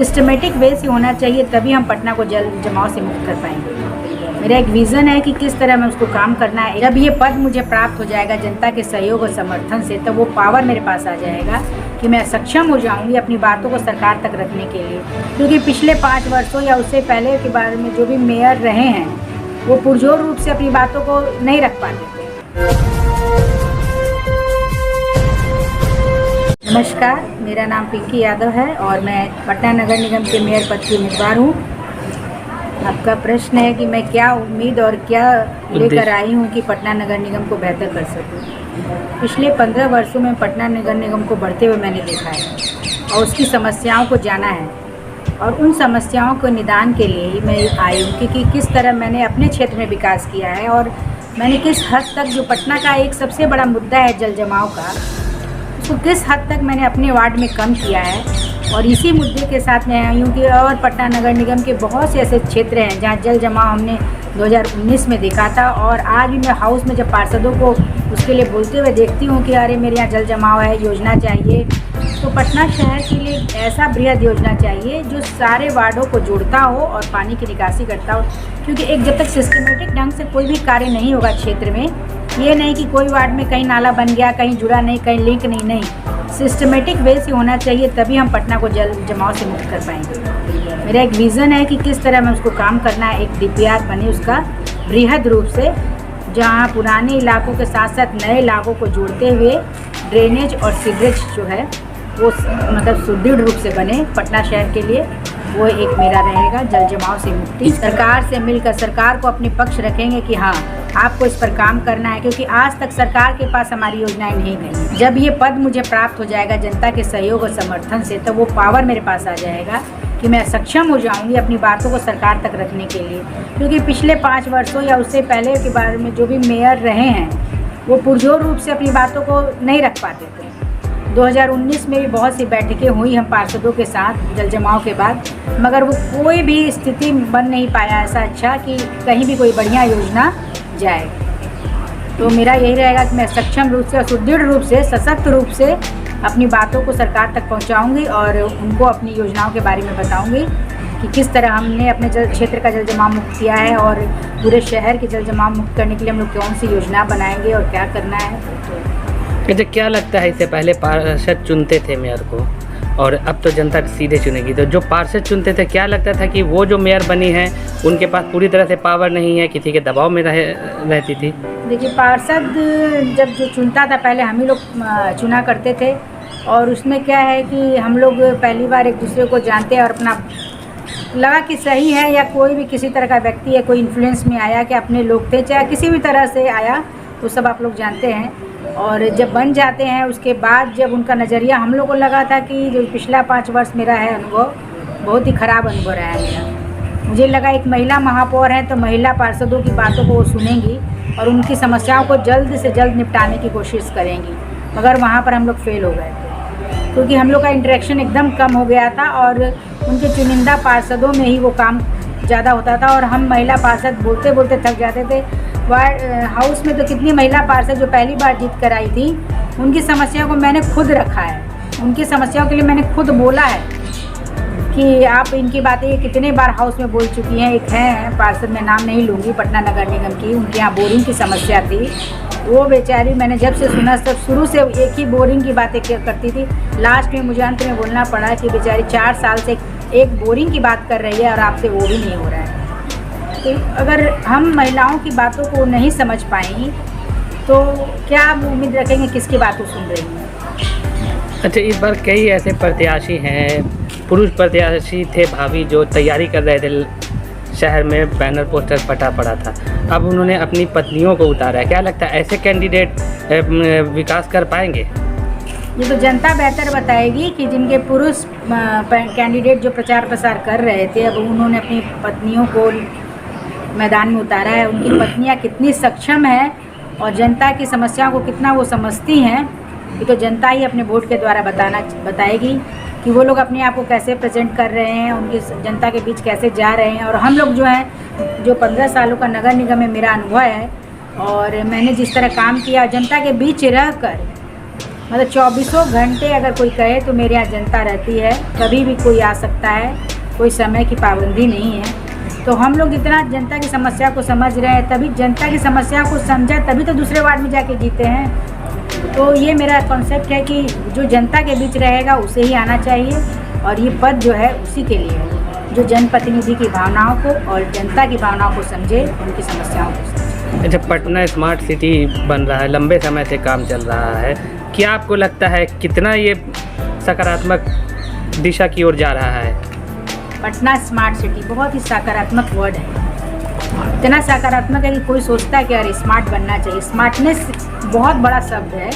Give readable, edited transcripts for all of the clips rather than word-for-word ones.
Systematic way से होना चाहिए, तभी हम पटना को जल जमाव से मुक्त कर पाएंगे। मेरा एक विज़न है कि किस तरह मैं उसको काम करना है। जब ये पद मुझे प्राप्त हो जाएगा जनता के सहयोग और समर्थन से, तब वो पावर मेरे पास आ जाएगा कि मैं सक्षम हो जाऊंगी अपनी बातों को सरकार तक रखने के लिए। क्योंकि पिछले 5 वर्षों या उससे पहले के बारे में जो भी मेयर रहे हैं, वो पुरजोर रूप से अपनी बातों को नहीं रख पाते थे। नमस्कार, मेरा नाम पिंकी यादव है और मैं पटना नगर निगम के मेयर पद की उम्मीदवार हूँ। आपका प्रश्न है कि मैं क्या उम्मीद और क्या लेकर आई हूँ कि पटना नगर निगम को बेहतर कर सकूँ। पिछले 15 वर्षों में पटना नगर निगम को बढ़ते हुए मैंने देखा है और उसकी समस्याओं को जाना है, और उन समस्याओं को निदान के लिए ही मैं आई हूँ कि किस तरह मैंने अपने क्षेत्र में विकास किया है और मैंने किस हद तक, जो पटना का एक सबसे बड़ा मुद्दा है जल जमाव का, उसको किस हद तक मैंने अपने वार्ड में कम किया है। और इसी मुद्दे के साथ मैं आई हूँ कि और पटना नगर निगम के बहुत से ऐसे क्षेत्र हैं जहाँ जल जमाव हमने 2019 में देखा था, और आज भी मैं हाउस में जब पार्षदों को उसके लिए बोलते हुए देखती हूँ कि अरे मेरे यहाँ जल जमाव है, योजना चाहिए, तो पटना शहर के लिए ऐसा बृहद योजना चाहिए जो सारे वार्डों को जोड़ता हो और पानी की निकासी करता हो। क्योंकि एक जब तक सिस्टमेटिक ढंग से कोई भी कार्य नहीं होगा क्षेत्र में, ये नहीं कि कोई वार्ड में कहीं नाला बन गया, कहीं जुड़ा नहीं, कहीं लिंक नहीं, सिस्टमेटिक वे से होना चाहिए, तभी हम पटना को जल जमाव से मुक्त कर पाएंगे। मेरा एक विज़न है कि किस तरह मैं उसको काम करना है, एक DPR बने उसका बृहद रूप से, जहाँ पुराने इलाकों के साथ साथ नए इलाकों को जोड़ते हुए ड्रेनेज और सीवरेज जो है वो मतलब सुदृढ़ रूप से बने पटना शहर के लिए। वो एक मेरा रहेगा जल जमाव से मुक्ति। सरकार से मिलकर सरकार को अपने पक्ष रखेंगे कि हाँ, आपको इस पर काम करना है, क्योंकि आज तक सरकार के पास हमारी योजनाएं नहीं गई। जब ये पद मुझे प्राप्त हो जाएगा जनता के सहयोग और समर्थन से, तो वो पावर मेरे पास आ जाएगा कि मैं सक्षम हो जाऊंगी अपनी बातों को सरकार तक रखने के लिए। क्योंकि पिछले 5 वर्षों या उससे पहले के बारे में जो भी मेयर रहे हैं, वो पुरजोर रूप से अपनी बातों को नहीं रख पाते थे। 2019 में भी बहुत सी बैठकें हुई हम पार्षदों के साथ जल जमाव के बाद, मगर वो कोई भी स्थिति बन नहीं पाया ऐसा अच्छा कि कहीं भी कोई बढ़िया योजना जाए। तो मेरा यही रहेगा कि मैं सक्षम रूप से और सुदृढ़ रूप से, सशक्त रूप से अपनी बातों को सरकार तक पहुंचाऊंगी और उनको अपनी योजनाओं के बारे में बताऊंगी कि किस तरह हमने अपने क्षेत्र का जल जमाव मुक्त किया है और पूरे शहर के जल जमाव मुक्त करने के लिए हम लोग कौन सी योजना बनाएंगे और क्या करना है। तो क्या लगता है, इससे पहले पार्षद चुनते थे मेयर को और अब तो जनता सीधे चुनेगी, तो जो पार्षद चुनते थे क्या लगता था कि वो जो मेयर बनी है उनके पास पूरी तरह से पावर नहीं है, किसी के दबाव में रहती थी? देखिए, पार्षद जब जो चुनता था, पहले हम ही लोग चुना करते थे, और उसमें क्या है कि हम लोग पहली बार एक दूसरे को जानते हैं और अपना लगा कि सही है, या कोई भी किसी तरह का व्यक्ति है, कोई इन्फ्लुएंस में आया कि अपने लोग थे, चाहे किसी भी तरह से आया, तो सब आप लोग जानते हैं। और जब बन जाते हैं उसके बाद जब उनका नज़रिया, हम लोग को लगा था कि जो पिछला 5 वर्ष मेरा है अनुभव, बहुत ही ख़राब अनुभव रहा है मेरा। मुझे लगा एक महिला महापौर है तो महिला पार्षदों की बातों को वो सुनेंगी और उनकी समस्याओं को जल्द से जल्द निपटाने की कोशिश करेंगी, मगर वहाँ पर हम लोग फेल हो गए थे, क्योंकि हम लोग का इंटरेक्शन एकदम कम हो गया था और उनके चुनिंदा पार्षदों में ही वो काम ज़्यादा होता था, और हम महिला पार्षद बोलते बोलते थक जाते थे। वार्ड हाउस में तो कितनी महिला पार्षद जो पहली बार जीत कर आई थी, उनकी समस्याओं को मैंने खुद रखा है, उनकी समस्याओं के लिए मैंने खुद बोला है कि आप इनकी बातें ये कितने बार हाउस में बोल चुकी हैं। एक हैं पार्षद, मैं नाम नहीं लूँगी, पटना नगर निगम की, उनके यहाँ बोरिंग की समस्या थी। वो बेचारी, मैंने जब से सुना तब शुरू से एक ही बोरिंग की बातें करती थी। लास्ट में मुझे अंत में बोलना पड़ा कि बेचारी 4 साल से एक बोरिंग की बात कर रही है और आपसे वो भी नहीं हो रहा है। तो अगर हम महिलाओं की बातों को नहीं समझ पाएंगी तो क्या आप उम्मीद रखेंगे किसकी बातों सुन रही हैं? अच्छा, इस बार कई ऐसे प्रत्याशी हैं, पुरुष प्रत्याशी थे भाभी, जो तैयारी कर रहे थे, शहर में बैनर पोस्टर फटा पड़ा था, अब उन्होंने अपनी पत्नियों को उतारा है। क्या लगता है ऐसे कैंडिडेट विकास कर पाएंगे? ये तो जनता बेहतर बताएगी कि जिनके पुरुष कैंडिडेट जो प्रचार प्रसार कर रहे थे, अब उन्होंने अपनी पत्नियों को मैदान में उतारा है, उनकी पत्नियां कितनी सक्षम है और जनता की समस्याओं को कितना वो समझती हैं, ये तो जनता ही अपने वोट के द्वारा बताएगी कि वो लोग अपने आप को कैसे प्रेजेंट कर रहे हैं, उनकी जनता के बीच कैसे जा रहे हैं। और हम लोग जो हैं, जो 15 सालों का नगर निगम में मेरा अनुभव है और मैंने जिस तरह काम किया जनता के बीच रहकर, मतलब 24 घंटे अगर कोई कहे तो मेरे यहाँ जनता रहती है, कभी भी कोई आ सकता है, कोई समय की पाबंदी नहीं है। तो हम लोग इतना जनता की समस्या को समझ रहे हैं, तभी जनता की समस्या को समझा तभी तो दूसरे वार्ड में जाके जीते हैं। तो ये मेरा कॉन्सेप्ट है कि जो जनता के बीच रहेगा उसे ही आना चाहिए, और ये पद जो है उसी के लिए है जो जनप्रतिनिधि की भावनाओं को और जनता की भावनाओं को समझे, उनकी समस्याओं को समझे। जब पटना स्मार्ट सिटी बन रहा है, लंबे समय से काम चल रहा है, क्या आपको लगता है कितना ये सकारात्मक दिशा की ओर जा रहा है? पटना स्मार्ट सिटी बहुत ही सकारात्मक वर्ड है, इतना सकारात्मक है कि कोई सोचता है कि यार स्मार्ट बनना चाहिए। स्मार्टनेस बहुत बड़ा शब्द है,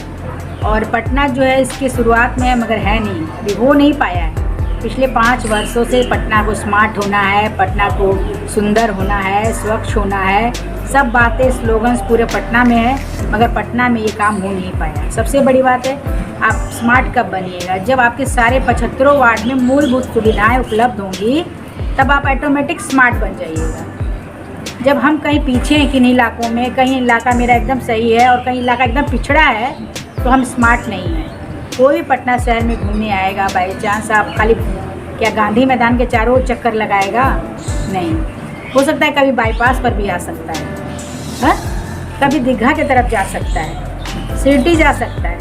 और पटना जो है इसकी शुरुआत में है मगर है नहीं, अभी हो नहीं पाया है। पिछले 5 वर्षों से पटना को स्मार्ट होना है, पटना को सुंदर होना है, स्वच्छ होना है, सब बातें स्लोगन्स पूरे पटना में है, मगर पटना में ये काम हो नहीं पाया। सबसे बड़ी बात है, आप स्मार्ट कब बनिएगा? जब आपके सारे 75 वार्ड में मूलभूत सुविधाएं उपलब्ध होंगी, तब आप ऑटोमेटिक स्मार्ट बन जाइएगा। जब हम कहीं पीछे हैं किन्हीं इलाकों में, कहीं इलाका मेरा एकदम सही है और कहीं इलाका एकदम पिछड़ा है, तो हम स्मार्ट नहीं हैं। कोई भी पटना शहर में घूमने आएगा बाई चांस, आप खाली क्या गांधी मैदान के चारों ओर चक्कर लगाएगा? नहीं। हो सकता है कभी बाईपास पर भी आ सकता है, हाँ, कभी दीघा की तरफ जा सकता है, सिटी जा सकता है।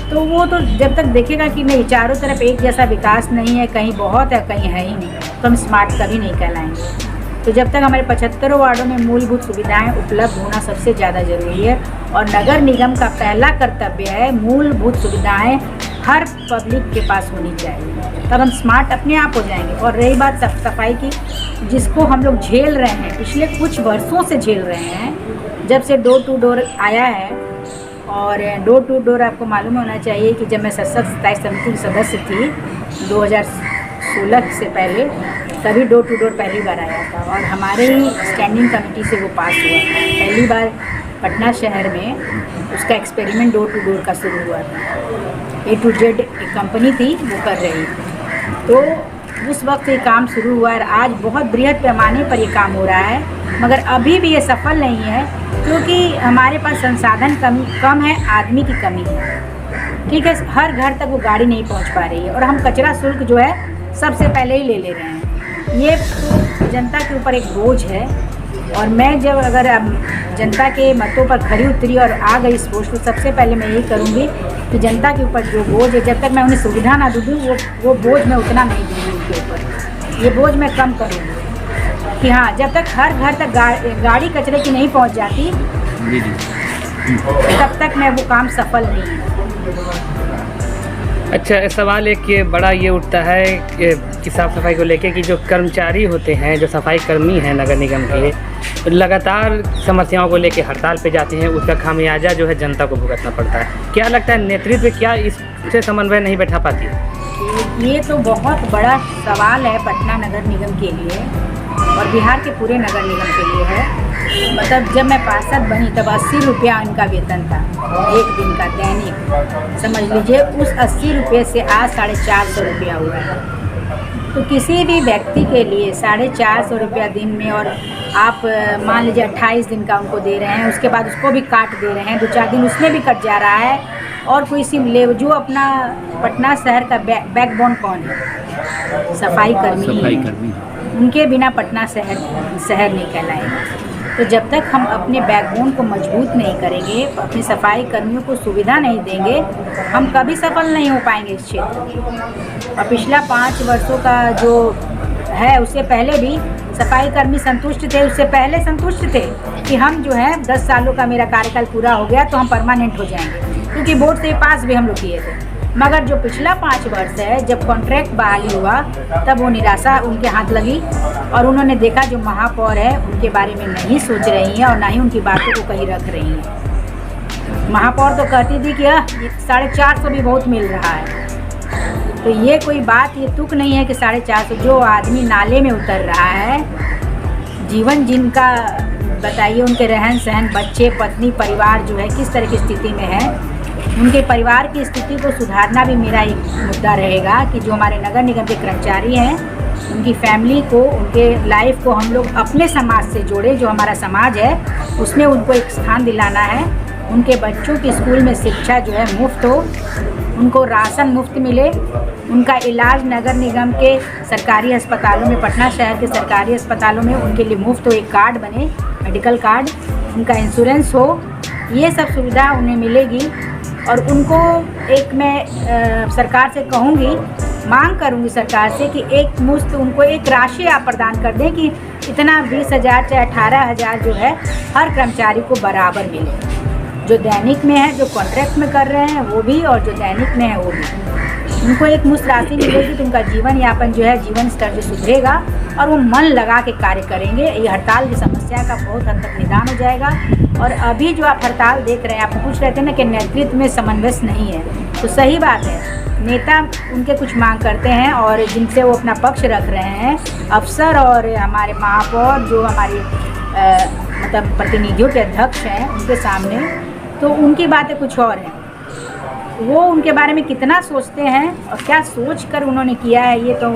तो वो तो जब तक देखेगा कि नहीं चारों तरफ एक जैसा विकास नहीं है, कहीं बहुत है कहीं है ही नहीं, तो हम स्मार्ट कभी नहीं कहलाएंगे। तो जब तक हमारे 75 वार्डों में मूलभूत सुविधाएं उपलब्ध होना सबसे ज़्यादा ज़रूरी है, और नगर निगम का पहला कर्तव्य है मूलभूत सुविधाएं हर पब्लिक के पास होनी चाहिए, तब हम स्मार्ट अपने आप हो जाएंगे। और रही बात साफ सफाई की, जिसको हम लोग झेल रहे हैं, पिछले कुछ वर्षों से झेल रहे हैं, जब से डोर टू डोर आया है। और डोर टू डोर आपको मालूम होना चाहिए कि जब मैं सशक्त स्थायी समिति की सदस्य थी 2016 से पहले, तभी डोर टू डोर पहली बार आया था, और हमारे ही स्टैंडिंग कमेटी से वो पास हुआ था। पहली बार पटना शहर में उसका एक्सपेरिमेंट डोर टू डोर का शुरू हुआ था। A to Z एक कंपनी थी, वो कर रही थी। तो उस वक्त ये काम शुरू हुआ, और आज बहुत बृहद पैमाने पर ये काम हो रहा है, मगर अभी भी ये सफल नहीं है, क्योंकि हमारे पास संसाधन कम है, आदमी की कमी है। ठीक है, हर घर तक वो गाड़ी नहीं पहुंच पा रही है, और हम कचरा शुल्क जो है सबसे पहले ही ले ले रहे हैं। ये तो जनता के ऊपर एक बोझ है, और मैं जब अगर जनता के मतों पर खरी उतरी और आ गई इस पोस्ट, तो सबसे पहले मैं यही करूँगी कि जनता के ऊपर जो बोझ है, जब तक मैं उन्हें सुविधा ना दूँ, वो बोझ मैं उतना नहीं दूँगी उनके ऊपर। ये बोझ मैं कम करूँगी कि हाँ, जब तक हर घर तक गाड़ी कचरे की नहीं पहुँच जाती, तब तक मैं वो काम सफल नहीं है। अच्छा, सवाल एक ये बड़ा ये उठता है कि साफ़ सफाई को लेके कि जो कर्मचारी होते हैं, जो सफाई कर्मी हैं नगर निगम के, लगातार समस्याओं को लेके हड़ताल पे जाते हैं, उसका खामियाजा जो है जनता को भुगतना पड़ता है। क्या लगता है नेतृत्व क्या इससे समन्वय नहीं बैठा पाती है? ये तो बहुत बड़ा सवाल है पटना नगर निगम के लिए और बिहार के पूरे नगर निगम के लिए है। मतलब जब मैं पार्षद बनी तब 80 रुपया उनका वेतन था, एक दिन का दैनिक। समझ लीजिए उस 80 रुपये से आज 450 रुपया हुआ है। तो किसी भी व्यक्ति के लिए 450 रुपया दिन में, और आप मान लीजिए 28 दिन का उनको दे रहे हैं, उसके बाद उसको भी काट दे रहे हैं, 2-4 दिन उसमें भी कट जा रहा है। और कोई सी ले जो अपना पटना शहर का बैकबोन कौन है? सफाई कर्मी। उनके बिना पटना शहर नहीं कहलाएगा। तो जब तक हम अपने बैकबोन को मजबूत नहीं करेंगे, अपने सफाई कर्मियों को सुविधा नहीं देंगे, हम कभी सफल नहीं हो पाएंगे इस क्षेत्र में। और पिछला 5 वर्षों का जो है, उससे पहले भी सफाई कर्मी संतुष्ट थे, उससे पहले संतुष्ट थे कि हम जो है 10 सालों का मेरा कार्यकाल पूरा हो गया तो हम परमानेंट हो जाएंगे, क्योंकि बोर्ड से पास भी हम लोग किए थे। मगर जो पिछला 5 वर्ष है, जब कॉन्ट्रैक्ट बहाली हुआ, तब वो निराशा उनके हाथ लगी और उन्होंने देखा जो महापौर है उनके बारे में नहीं सोच रही हैं और ना ही उनकी बातों को कहीं रख रही हैं। महापौर तो कहती थी कि 450 भी बहुत मिल रहा है। तो ये कोई बात, ये तुक नहीं है कि 450। जो आदमी नाले में उतर रहा है, जीवन जिनका बताइए, उनके रहन सहन, बच्चे, पत्नी, परिवार जो है किस तरह की स्थिति में है, उनके परिवार की स्थिति को सुधारना भी मेरा एक मुद्दा रहेगा कि जो हमारे नगर निगम के कर्मचारी हैं, उनकी फैमिली को, उनके लाइफ को हम लोग अपने समाज से जोड़े। जो हमारा समाज है उसमें उनको एक स्थान दिलाना है, उनके बच्चों की स्कूल में शिक्षा जो है मुफ्त हो, उनको राशन मुफ्त मिले, उनका इलाज नगर निगम के सरकारी अस्पतालों में, पटना शहर के सरकारी अस्पतालों में उनके लिए मुफ्त हो, एक कार्ड बने, मेडिकल कार्ड, उनका इंश्योरेंस हो, ये सब सुविधा उन्हें मिलेगी। और उनको एक मैं सरकार से कहूँगी, मांग करूँगी सरकार से कि एक मुश्त उनको एक राशि आप प्रदान कर दें कि इतना 20,000 चाहे 18,000 जो है हर कर्मचारी को बराबर मिले, जो दैनिक में है, जो कॉन्ट्रैक्ट में कर रहे हैं वो भी, और जो दैनिक में है वो भी। उनको एक मुश्त राशि मिलेगी तो उनका जीवन यापन जो है, जीवन स्तर जो सुधरेगा और वो मन लगा के कार्य करेंगे। ये हड़ताल की समस्या का बहुत हद तक निदान हो जाएगा। और अभी जो आप हड़ताल देख रहे हैं, आप पूछ रहे थे ना कि नेतृत्व में समन्वय नहीं है, तो सही बात है, नेता उनके कुछ मांग करते हैं और जिनसे वो अपना पक्ष रख रहे हैं, अफसर और हमारे महापौर जो हमारे मतलब प्रतिनिधियों के अध्यक्ष हैं उनके सामने, तो उनकी बातें कुछ और हैं। वो उनके बारे में कितना सोचते हैं और क्या सोच कर उन्होंने किया है, ये तो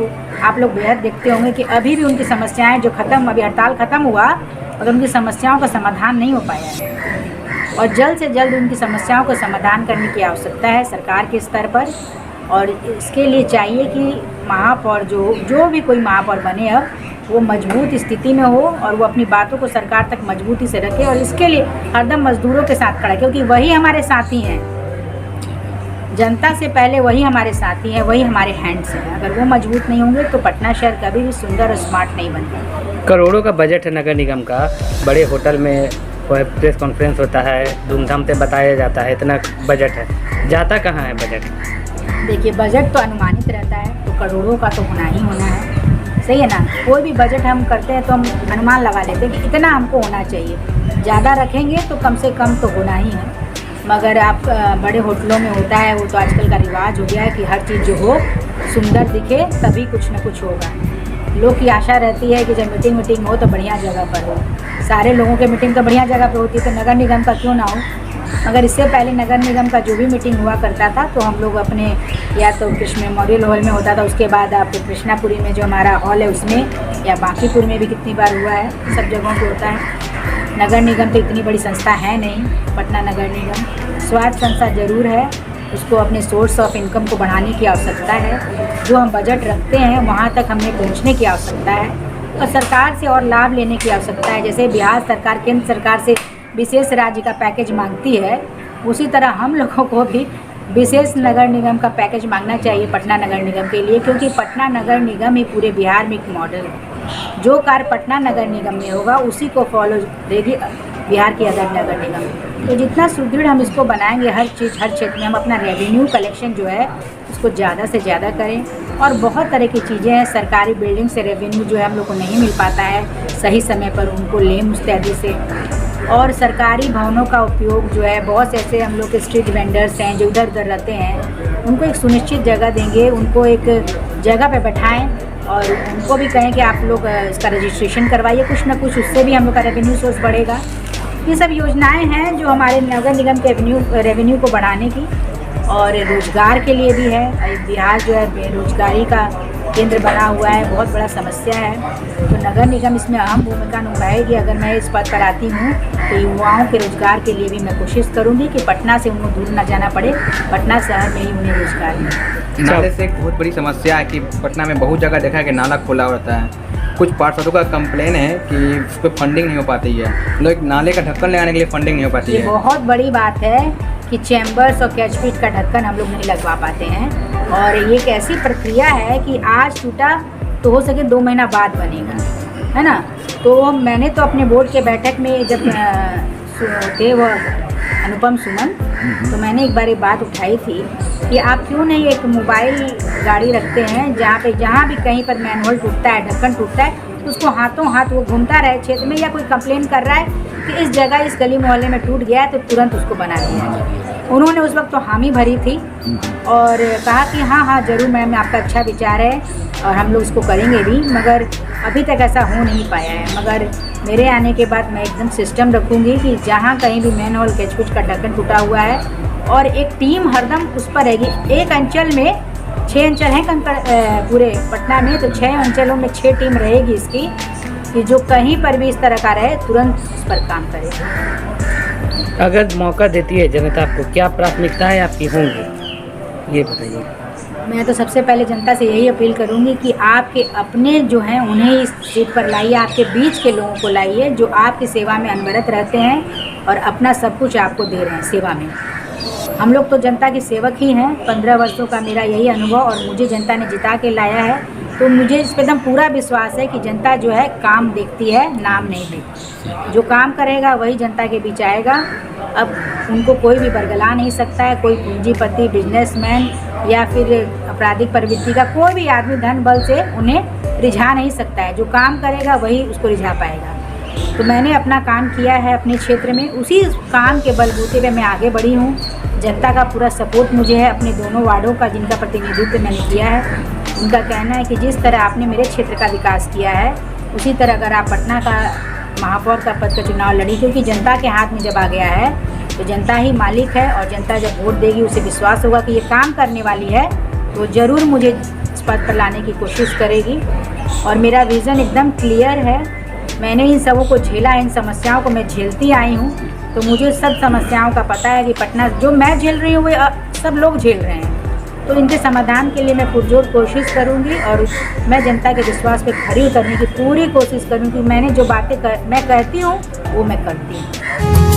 आप लोग बेहद देखते होंगे कि अभी भी उनकी समस्याएं जो ख़त्म, अभी हड़ताल ख़त्म हुआ और उनकी समस्याओं का समाधान नहीं हो पाया है। और जल्द से जल्द उनकी समस्याओं को समाधान करने की आवश्यकता है सरकार के स्तर पर। और इसके लिए चाहिए कि महापौर जो भी कोई महापौर बने अब वो मजबूत स्थिति में हो और वो अपनी बातों को सरकार तक मजबूती से रखे। और इसके लिए हरदम मजदूरों के साथ खड़ा, क्योंकि वही हमारे साथी हैं, जनता से पहले वही हमारे साथी हैं, वही हमारे हैंड्स हैं। अगर वो मजबूत नहीं होंगे तो पटना शहर कभी भी सुंदर और स्मार्ट नहीं बनता। करोड़ों का बजट है नगर निगम का, बड़े होटल में प्रेस कॉन्फ्रेंस होता है, धूमधाम से बताया जाता है, इतना बजट है, जाता कहाँ है बजट? देखिए, बजट तो अनुमानित रहता है, तो करोड़ों का तो होना ही होना है, सही है ना। कोई भी बजट हम करते हैं तो हम अनुमान लगा लेते हैं कि इतना हमको होना चाहिए, ज़्यादा रखेंगे तो कम से कम तो होना ही है। मगर आप बड़े होटलों में होता है, वो तो आजकल का रिवाज हो गया है कि हर चीज़ जो हो सुंदर दिखे तभी कुछ न कुछ होगा। लोग की आशा रहती है कि जब मीटिंग हो तो बढ़िया जगह पर हो। सारे लोगों के मीटिंग तो बढ़िया जगह पर होती है, तो नगर निगम का क्यों ना हो। मगर इससे पहले नगर निगम का जो भी मीटिंग हुआ करता था तो हम लोग अपने या तो कृष्ण मेमोरियल हॉल में होता था, उसके बाद आप कृष्णापुरी में जो हमारा हॉल है उसमें, या बांकीपुर में भी कितनी बार हुआ है, सब जगहों पे होता है। नगर निगम तो इतनी बड़ी संस्था है नहीं, पटना नगर निगम स्वायत्त संस्था जरूर है, उसको अपने सोर्स ऑफ इनकम को बढ़ाने की आवश्यकता है। जो हम बजट रखते हैं वहाँ तक हमें पहुँचने की आवश्यकता है और सरकार से और लाभ लेने की आवश्यकता है। जैसे बिहार सरकार केंद्र सरकार से विशेष राज्य का पैकेज मांगती है, उसी तरह हम लोगों को भी विशेष नगर निगम का पैकेज मांगना चाहिए पटना नगर निगम के लिए, क्योंकि पटना नगर निगम ही पूरे बिहार में एक मॉडल है। जो कार्य पटना नगर निगम में होगा उसी को फॉलो देगी बिहार की अदर नगर निगम। तो जितना सुदृढ़ हम इसको बनाएंगे, हर चीज़ हर क्षेत्र में हम अपना रेवेन्यू कलेक्शन जो है उसको ज़्यादा से ज़्यादा करें। और बहुत तरह की चीज़ें हैं, सरकारी बिल्डिंग से रेवेन्यू जो है हम लोग को नहीं मिल पाता है सही समय पर, उनको लें मुस्तैदी से। और सरकारी भवनों का उपयोग जो है, बहुत से ऐसे हम लोग के स्ट्रीट वेंडर्स हैं जो इधर उधर रहते हैं, उनको एक सुनिश्चित जगह देंगे, उनको एक जगह पे बैठाएं और उनको भी कहें कि आप लोग इसका रजिस्ट्रेशन करवाइए कुछ ना कुछ, उससे भी हम लोग का रेवेन्यू सोर्स बढ़ेगा। ये सब योजनाएं हैं जो हमारे नगर निगम के रेवेन्यू को बढ़ाने की और रोज़गार के लिए भी है। बिहार जो है बेरोजगारी का केंद्र बना हुआ है, बहुत बड़ा समस्या है, तो नगर निगम इसमें अहम भूमिका निभाएगी। अगर मैं इस पद पर आती हूँ तो युवाओं के रोज़गार के लिए भी मैं कोशिश करूँगी कि पटना से उनको दूर ना जाना पड़े, पटना शहर में ही उन्हें रोज़गार मिले। नाले से एक बहुत बड़ी समस्या है कि पटना में बहुत जगह देखा है कि नाला खुला होता है। कुछ पार्षदों का कंप्लेन है कि उस पर फंडिंग नहीं हो पाती है, लोग नाले का ढक्कन लगाने के लिए फंडिंग नहीं हो पाती ये है। बहुत बड़ी बात है कि चैम्बर्स और कैचपिट का ढक्कन हम लोग नहीं लगवा पाते हैं, और ये एक ऐसी प्रक्रिया है कि आज टूटा तो हो सके 2 महीना बाद बनेगा, है ना। तो मैंने तो अपने बोर्ड के बैठक में जब थे वो अनुपम सुमन, तो मैंने एक बार एक बात उठाई थी कि आप क्यों नहीं एक मोबाइल गाड़ी रखते हैं जहाँ भी कहीं पर मैनहोल टूटता है, ढक्कन टूटता है, तो उसको हाथों हाथ वो घूमता रहे क्षेत्र में, या कोई कंप्लेन कर रहा है कि इस जगह इस गली मोहल्ले में टूट गया है तो तुरंत उसको बना दिया जाए। उन्होंने उस वक्त तो हामी भरी थी और कहा कि हाँ ज़रूर मैम, आपका अच्छा विचार है और हम लोग इसको करेंगे भी, मगर अभी तक ऐसा हो नहीं पाया है। मगर मेरे आने के बाद मैं एकदम सिस्टम रखूँगी कि जहाँ कहीं भी मैनहोल कैचपिट का ढक्कन टूटा हुआ है और एक टीम हरदम उस पर रहेगी। एक अंचल में 6 अंचल हैं पूरे पटना में, तो 6 अंचलों में 6 टीम रहेगी इसकी, कि जो कहीं पर भी इस तरह का रहे तुरंत उस पर काम करे। अगर मौका देती है जनता आपको, क्या प्राथमिकताएं आपकी होंगी, ये बताइए। मैं तो सबसे पहले जनता से यही अपील करूंगी कि आपके अपने जो हैं उन्हें इस सीट पर लाइए, आपके बीच के लोगों को लाइए जो आपकी सेवा में अनवरत रहते हैं और अपना सब कुछ आपको दे रहे हैं सेवा में। हम लोग तो जनता के सेवक ही हैं। 15 वर्षों का मेरा यही अनुभव, और मुझे जनता ने जिता के लाया है, तो मुझे इस पर एकदम पूरा विश्वास है कि जनता जो है काम देखती है, नाम नहीं देखती। जो काम करेगा वही जनता के बीच आएगा। अब उनको कोई भी बरगला नहीं सकता है, कोई पूंजीपति, बिजनेसमैन या फिर आपराधिक प्रवृत्ति का कोई भी आदमी धन बल से उन्हें रिझा नहीं सकता है। जो काम करेगा वही उसको रिझा पाएगा। तो मैंने अपना काम किया है अपने क्षेत्र में, उसी काम के बलबूते पे मैं आगे बढ़ी हूँ। जनता का पूरा सपोर्ट मुझे है, अपने दोनों वार्डों का जिनका प्रतिनिधित्व मैंने किया है। उनका कहना है कि जिस तरह आपने मेरे क्षेत्र का विकास किया है, उसी तरह अगर आप पटना का महापौर का पद का चुनाव लड़ी, क्योंकि जनता के हाथ में जब आ गया है तो जनता ही मालिक है, और जनता जब वोट देगी उसे विश्वास होगा कि ये काम करने वाली है, तो ज़रूर मुझे इस पद पर लाने की कोशिश करेगी। और मेरा विज़न एकदम क्लियर है। मैंने इन सबों को झेला, इन समस्याओं को मैं झेलती आई हूँ, तो मुझे सब समस्याओं का पता है कि पटना जो मैं झेल रही हूँ वे सब लोग झेल रहे हैं। तो इनके समाधान के लिए मैं पुरजोर कोशिश करूँगी, और मैं जनता के विश्वास पे खरी उतरने की पूरी कोशिश करूँगी। मैंने जो बातें मैं कहती हूँ वो मैं करती हूँ।